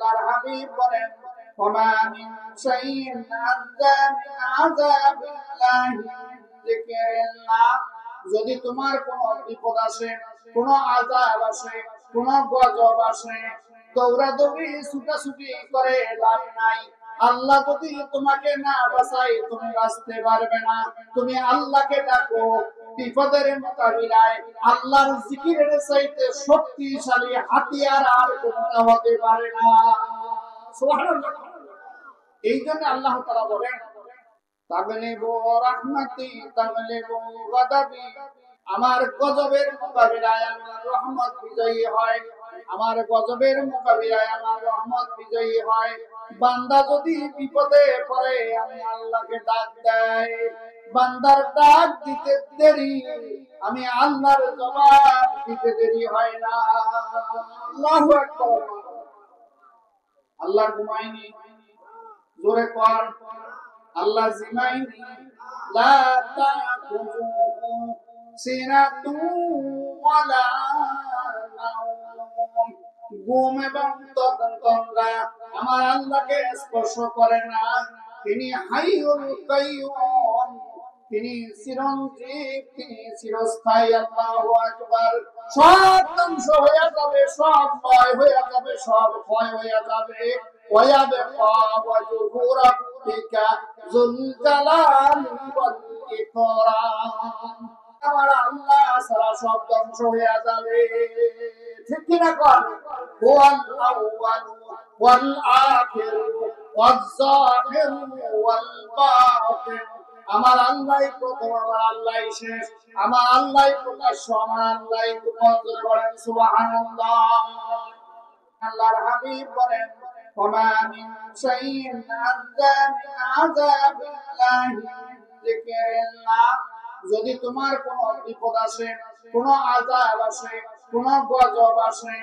আল্লাহর হাবিব বলেন ওমা মিন শাইইন আযাবি আযাবিল্লাহি যিকরিল্লাহ, যদি তোমার কোনো বিপদ আসে, কোনো আযাব আসে, কোনো গজব আসে, দৌড়াদৌড়ি ছুটাছুটি করে লাভ নাই। আল্লাহ যদি তোমাকে না বাঁচায় তুমি বাঁচতে পারবে না। তুমি আল্লাহকে ডাকো, বিপদের মোকাবিলায় আল্লাহর জিকিরের চাইতে শক্তিশালী হাতিয়ার আর কোনটা হতে পারে না। সুবহানাল্লাহ। এই জন্য আল্লাহ তাআলা বলেন তাগলিবু রাহমাতি তাগলিবু গাদাবি, আমার গজবের মোকাবিলায় আমার রহমত বিজয়ী হয়, আমার গজবের মোকাবিলায় আমার রহমত বিজয়ী হয়। বান্দা যদি বিপদে পড়ে আমি আল্লাহকে ডাক দেয়, বান্দার ডাক দিতে দেরি, আমি আল্লাহর জবাব দিতে দেরি হয় না। আল্লাহু আকবার। আল্লাহ ঘুমায়নি, জোরে কর আল্লাহ জিমাইনি, লা তাকুযুহু সিনাতু ওয়ালা নাওম, ঘুম এবং তন্দ্রা আমার আল্লাহকে স্পর্শ করে না। তিনি হাইয়ুল কাইয়্যুম, তিনি চিরঞ্জীব, তিনি চিরস্থায়ী। আল্লাহু আকবার। সব ধ্বংস হয়ে যাবে, সব ক্ষয় হয়ে যাবে, সব ক্ষয় হয়ে যাবে। ওয়ায়াবকা ওয়াজহু রাব্বিকা যুল জালালি ওয়াল ইকরাম, আমার আল্লাহ সারা সব ধ্বংস হয়ে যাবে। ঠিক কি না? কর হুয়াল আউয়াল ওয়াল আখির ওয়াজ যাহির ওয়াল বাতিন, আমার আল্লাহই প্রথম, আমার আল্লাহই শেষ, আমার আল্লাহই প্রকাশ্য, আমার আল্লাহই গোপন। বলেন সুবহানাল্লাহ। আল্লাহর হাবিব বলেন ওমা মিন শাইইন আযাবি আযাবিল্লাহি যিকরিল্লাহ, যদি তোমার কোনো বিপদ আসে, কোনো আযাব আসে, কোনো গজব আসে,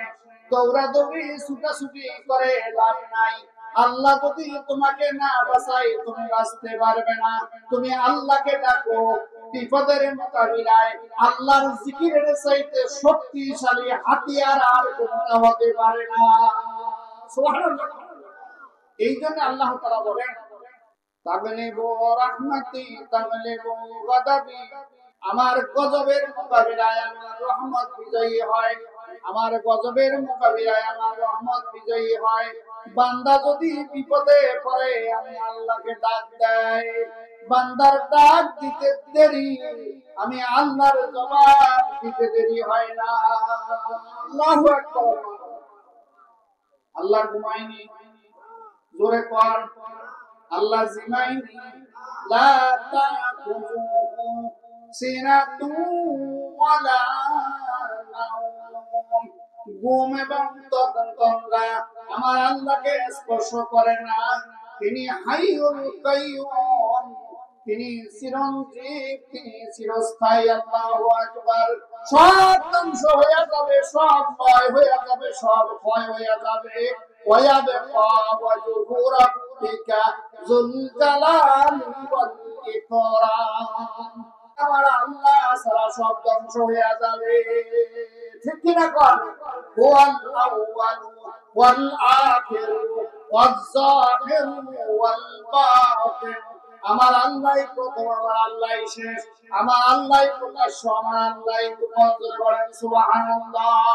দৌড়াদৌড়ি ছুটাছুটি করে লাভ নাই। আল্লাহ যদি তোমাকে না বাঁচায় তুমি বাঁচতে পারবে না। তুমি আল্লাহকে ডাকো, বিপদের মোকাবিলায় আল্লাহর জিকিরের চাইতে শক্তিশালী হাতিয়ার আর কোনটা হতে পারে না। সুবহানাল্লাহ। এই জন্য আল্লাহ তাআলা বলেন তাগলিবু রাহমাতি তাগলিবু গাদাবি, আমার গজবের মোকাবিলায় আমার রহমত বিজয়ী হয়, আমার গজবের মোকাবিলায় আমার রহমত বিজয়ী হয়। বান্দা যদি বিপদে পড়ে আমি আল্লাহকে ডাক দেয়, বান্দার ডাক দিতে দেরি, আমি আল্লাহর জবাব দিতে দেরি হয় না। আল্লাহু আকবার। আল্লাহ ঘুমায়নি, জোরে কর আল্লাহ জিমাইনি, লা তাকুযুহু সিনাতু ওয়ালা নাওম, ঘুম এবং তন্দ্রা আমার আল্লাহকে স্পর্শ করে না। তিনি হাইয়ুল কাইয়্যুম, তিনি চিরঞ্জীব, তিনি চিরস্থায়ী। আল্লাহু আকবার। সব ধ্বংস হয়ে যাবে, সব ক্ষয় হয়ে যাবে, সব ক্ষয় হয়ে যাবে। ওয়ায়াবকা ওয়াজহু রাব্বিকা যুল জালালি ওয়াল ইকরাম, আমার আল্লাহ সারা সব ধ্বংস হয়ে যাবে। ঠিক কি না? কর হুয়াল আউয়াল ওয়াল আখির ওয়াজ যাহির ওয়াল বাতিন, আমার আল্লাহই প্রথম, আমার আল্লাহই শেষ, আমার আল্লাহই প্রকাশ্য, আমার আল্লাহই গোপন। বলেন সুবহানাল্লাহ।